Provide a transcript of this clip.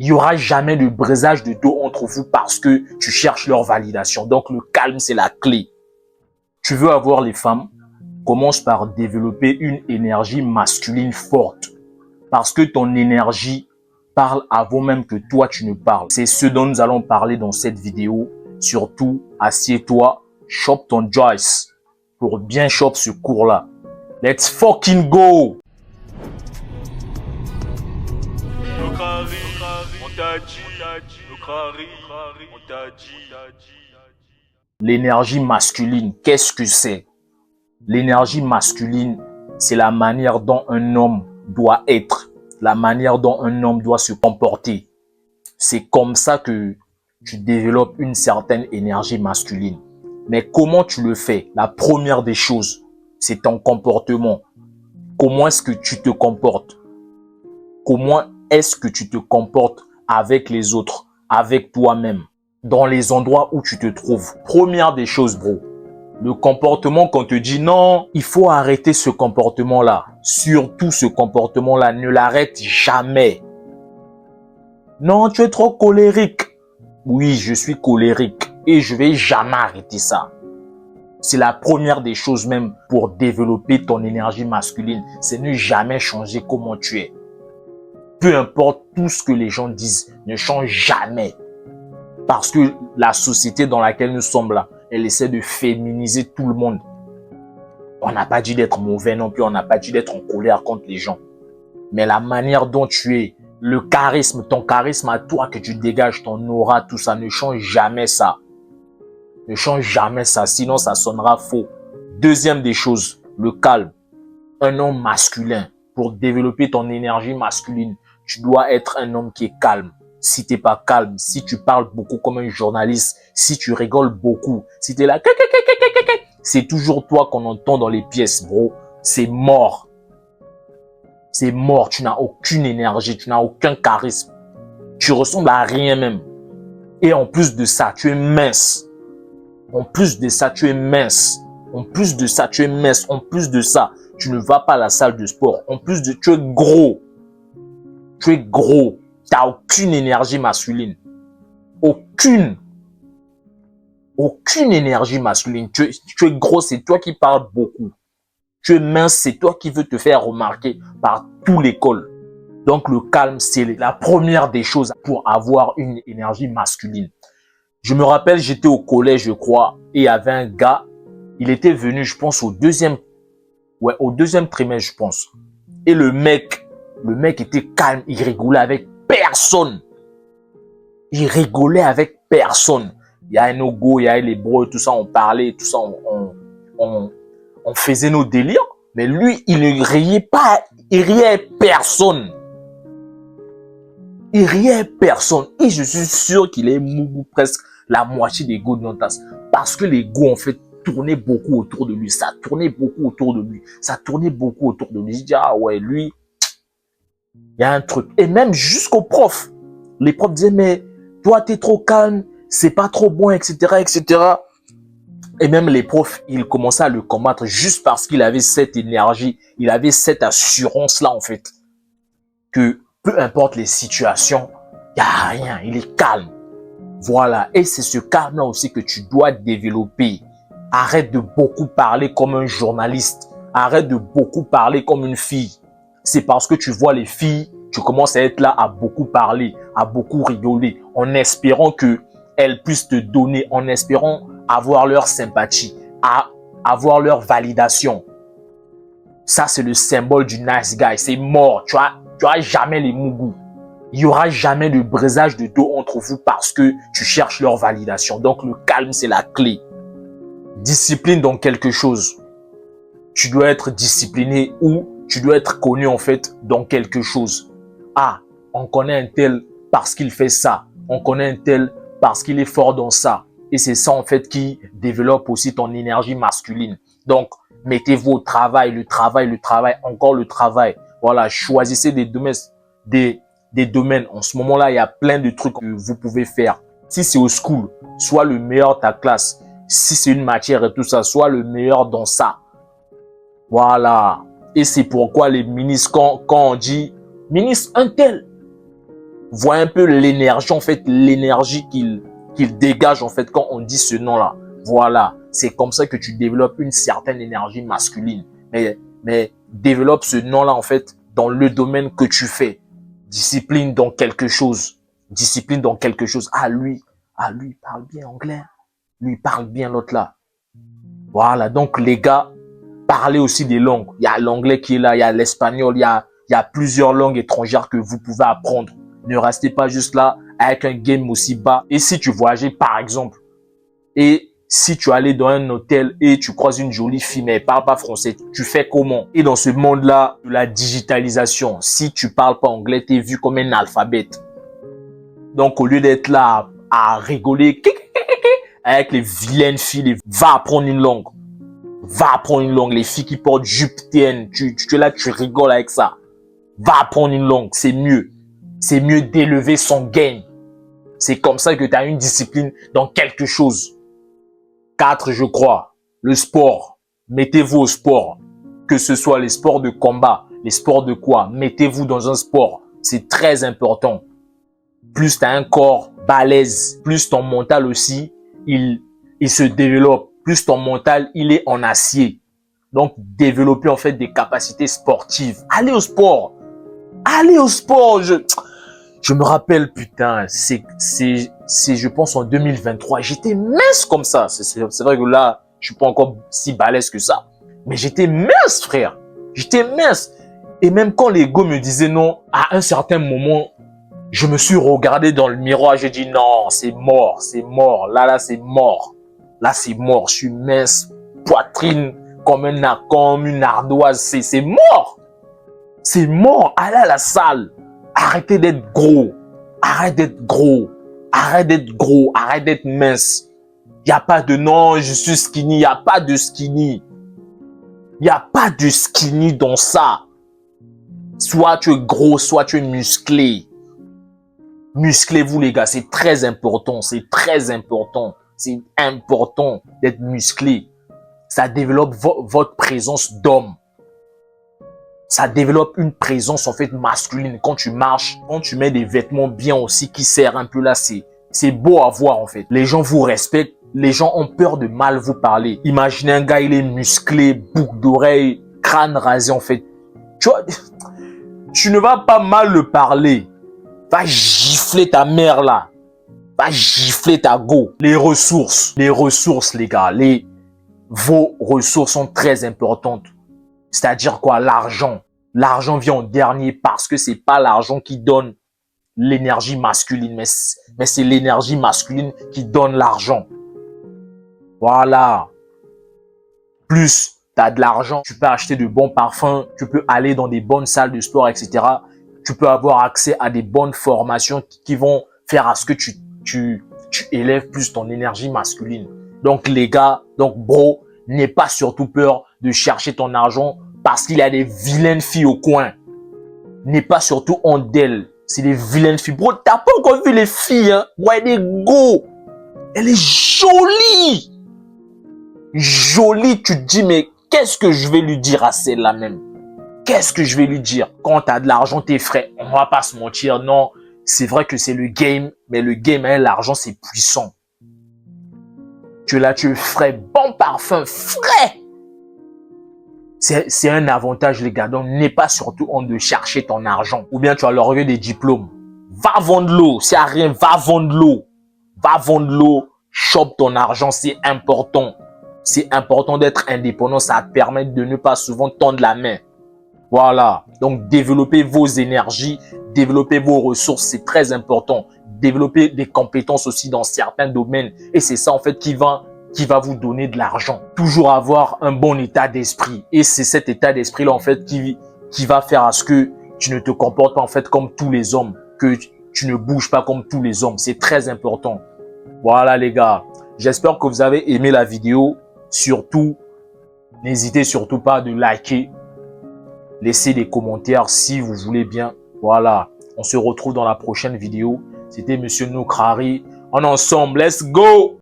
Il n'y aura jamais de brisage de dos entre vous parce que tu cherches leur validation. Donc, le calme, c'est la clé. Tu veux avoir les femmes? Commence par développer une énergie masculine forte. Parce que ton énergie parle avant même que toi, tu ne parles. C'est ce dont nous allons parler dans cette vidéo. Surtout, assieds-toi, chope ton Joyce pour bien choper ce cours-là. Let's fucking go! L'énergie masculine, qu'est-ce que c'est? L'énergie masculine, c'est la manière dont un homme doit être, la manière dont un homme doit se comporter. C'est comme ça que tu développes une certaine énergie masculine. Mais comment tu le fais? La première des choses, c'est ton comportement. Comment est-ce que tu te comportes? Comment est-ce que tu te comportes avec les autres, avec toi-même, dans les endroits où tu te trouves? Première des choses, bro. Le comportement qu'on te dit non, il faut arrêter ce comportement-là. Surtout ce comportement-là, ne l'arrête jamais. Non, tu es trop colérique. Oui, je suis colérique et je vais jamais arrêter ça. C'est la première des choses même pour développer ton énergie masculine. C'est ne jamais changer comment tu es. Peu importe tout ce que les gens disent, ne change jamais. Parce que la société dans laquelle nous sommes là, elle essaie de féminiser tout le monde. On n'a pas dit d'être mauvais non plus, on n'a pas dit d'être en colère contre les gens. Mais la manière dont tu es, le charisme, ton charisme à toi que tu dégages, ton aura, tout ça, ne change jamais ça. Ne change jamais ça, sinon ça sonnera faux. Deuxième des choses, le calme. Un homme masculin, pour développer ton énergie masculine, tu dois être un homme qui est calme. Si t'es pas calme, si tu parles beaucoup comme un journaliste, si tu rigoles beaucoup, si t'es là, c'est toujours toi qu'on entend dans les pièces, bro. C'est mort. C'est mort. Tu n'as aucune énergie, tu n'as aucun charisme. Tu ressembles à rien même. Et en plus de ça, tu es mince. En plus de ça, tu es mince. En plus de ça, tu es mince. En plus de ça, tu ne vas pas à la salle de sport. En plus de, tu es gros. Tu es gros. Tu n'as aucune énergie masculine. Aucune. Aucune énergie masculine. Tu es gros, c'est toi qui parles beaucoup. Tu es mince, c'est toi qui veux te faire remarquer par toute l'école. Donc le calme, c'est la première des choses pour avoir une énergie masculine. Je me rappelle, j'étais au collège, je crois, et il y avait un gars, il était venu, je pense, au deuxième trimestre, je pense. Et le mec était calme, il rigolait avec personne. Il rigolait avec personne. Il y a un go, il y a les bros, tout ça, on parlait, tout ça, on faisait nos délires. Mais lui, il ne riait pas, il riait personne. Il riait personne. Et je suis sûr qu'il est mougou presque la moitié des go de notre tasse. Parce que les go, en fait, tournaient beaucoup autour de lui. Ça tournait beaucoup autour de lui. Ça tournait beaucoup autour de lui. Je dis, ah ouais, lui, il y a un truc. Et même jusqu'aux profs. Les profs disaient, mais toi, t'es trop calme, c'est pas trop bon, etc., etc. Et même les profs, ils commençaient à le combattre juste parce qu'il avait cette énergie, il avait cette assurance-là, en fait, que peu importe les situations, il n'y a rien, il est calme. Voilà, et c'est ce calme-là aussi que tu dois développer. Arrête de beaucoup parler comme un journaliste. Arrête de beaucoup parler comme une fille. C'est parce que tu vois les filles, tu commences à être là à beaucoup parler, à beaucoup rigoler, en espérant qu'elles puissent te donner, en espérant avoir leur sympathie, avoir leur validation. Ça, c'est le symbole du nice guy. C'est mort. Tu as jamais les mougous. Il n'y aura jamais de brisage de dos entre vous parce que tu cherches leur validation. Donc, le calme, c'est la clé. Discipline dans quelque chose. Tu dois être discipliné ou tu dois être connu, en fait, dans quelque chose. Ah, on connaît un tel parce qu'il fait ça. On connaît un tel parce qu'il est fort dans ça. Et c'est ça, en fait, qui développe aussi ton énergie masculine. Donc, mettez-vous au travail, le travail, encore le travail. Voilà, choisissez des domaines. En ce moment-là, il y a plein de trucs que vous pouvez faire. Si c'est au school, sois le meilleur de ta classe. Si c'est une matière et tout ça, sois le meilleur dans ça. Voilà. Et c'est pourquoi les ministres, quand on dit ministre un tel, Vois un peu l'énergie, en fait, l'énergie qu'il dégage, en fait, quand on dit ce nom-là. Voilà. C'est comme ça que tu développes une certaine énergie masculine. Mais développe ce nom-là, en fait, dans le domaine que tu fais. Discipline dans quelque chose. Discipline dans quelque chose. Lui, il parle bien anglais. Lui, il parle bien l'autre là. Voilà. Donc, les gars, parlez aussi des langues. Il y a l'anglais qui est là, il y a l'espagnol, il y a plusieurs langues étrangères que vous pouvez apprendre. Ne restez pas juste là avec un game aussi bas. Et si tu voyageais, par exemple, et si tu allais dans un hôtel et tu croises une jolie fille, mais elle parle pas français, tu fais comment? Et dans ce monde-là de la digitalisation, si tu parles pas anglais, tu es vu comme un alphabète. Donc, au lieu d'être là à rigoler avec les vilaines filles, va apprendre une langue. Va apprendre une langue. Les filles qui portent jupe TN, tu es là, tu rigoles avec ça. Va apprendre une langue, c'est mieux. C'est mieux d'élever son game. C'est comme ça que tu as une discipline dans quelque chose. 4, je crois, le sport. Mettez-vous au sport. Que ce soit les sports de combat, les sports de quoi, mettez-vous dans un sport. C'est très important. Plus tu as un corps balèze, plus ton mental aussi, il se développe. Plus ton mental, il est en acier. Donc, développer en fait des capacités sportives. Allez au sport. Allez au sport. Je me rappelle, putain, c'est, je pense, en 2023, j'étais mince comme ça. C'est vrai que là, je suis pas encore si balèze que ça. Mais j'étais mince, frère. J'étais mince. Et même quand les gars me disaient non, à un certain moment, je me suis regardé dans le miroir, j'ai dit non, c'est mort, c'est mort. Là, c'est mort. Là, c'est mort. Je suis mince, poitrine comme une ardoise. C'est mort. C'est mort. Allez à la salle. Arrêtez d'être gros. Arrête d'être gros. Arrête d'être gros. Arrête d'être mince. Il n'y a pas de non, je suis skinny. Il n'y a pas de skinny. Il n'y a pas de skinny dans ça. Soit tu es gros, soit tu es musclé. Musclez-vous, les gars. C'est très important. C'est très important. C'est important d'être musclé. Ça développe votre présence d'homme. Ça développe une présence en fait masculine. Quand tu marches, quand tu mets des vêtements bien aussi qui serrent un peu là, c'est beau à voir en fait. Les gens vous respectent. Les gens ont peur de mal vous parler. Imaginez un gars, il est musclé, boucle d'oreille, crâne rasé en fait. Tu vois, tu ne vas pas mal le parler. Va gifler ta mère là. Va gifler ta go. Les ressources, les gars. Vos ressources sont très importantes. C'est-à-dire quoi? L'argent. L'argent vient en dernier parce que c'est pas l'argent qui donne l'énergie masculine, mais c'est l'énergie masculine qui donne l'argent. Voilà. Plus tu as de l'argent, tu peux acheter de bons parfums, tu peux aller dans des bonnes salles de sport, etc. Tu peux avoir accès à des bonnes formations qui vont faire à ce que tu élèves plus ton énergie masculine. Donc les gars, donc bro, n'aie pas surtout peur de chercher ton argent parce qu'il y a des vilaines filles au coin. N'aie pas surtout honte d'elles. C'est des vilaines filles. Bro, t'as pas encore vu les filles, hein? Ouais, elle est go. Elle est jolie. Jolie, tu te dis, mais qu'est-ce que je vais lui dire à celle-là même? Qu'est-ce que je vais lui dire? Quand tu as de l'argent, t'es frais. On va pas se mentir, non. C'est vrai que c'est le game, mais le game, hein, l'argent, c'est puissant. Tu es là, tu es frais, bon parfum, frais. C'est un avantage, les gars. Donc, n'aie pas surtout honte de chercher ton argent. Ou bien tu as l'orgueil des diplômes. Va vendre l'eau. S'il n'y a rien, va vendre l'eau. Va vendre l'eau. Chope ton argent, c'est important. C'est important d'être indépendant. Ça permet de ne pas souvent tendre la main. Voilà. Donc, développez vos énergies. Développez vos ressources. C'est très important. Développer des compétences aussi dans certains domaines. Et c'est ça, en fait, qui va vous donner de l'argent. Toujours avoir un bon état d'esprit. Et c'est cet état d'esprit-là, en fait, qui va faire à ce que tu ne te comportes pas, en fait, comme tous les hommes. Que tu ne bouges pas comme tous les hommes. C'est très important. Voilà, les gars. J'espère que vous avez aimé la vidéo. Surtout, n'hésitez surtout pas de liker. Laissez des commentaires si vous voulez bien. Voilà. On se retrouve dans la prochaine vidéo. C'était Monsieur Nokrari. En ensemble, let's go!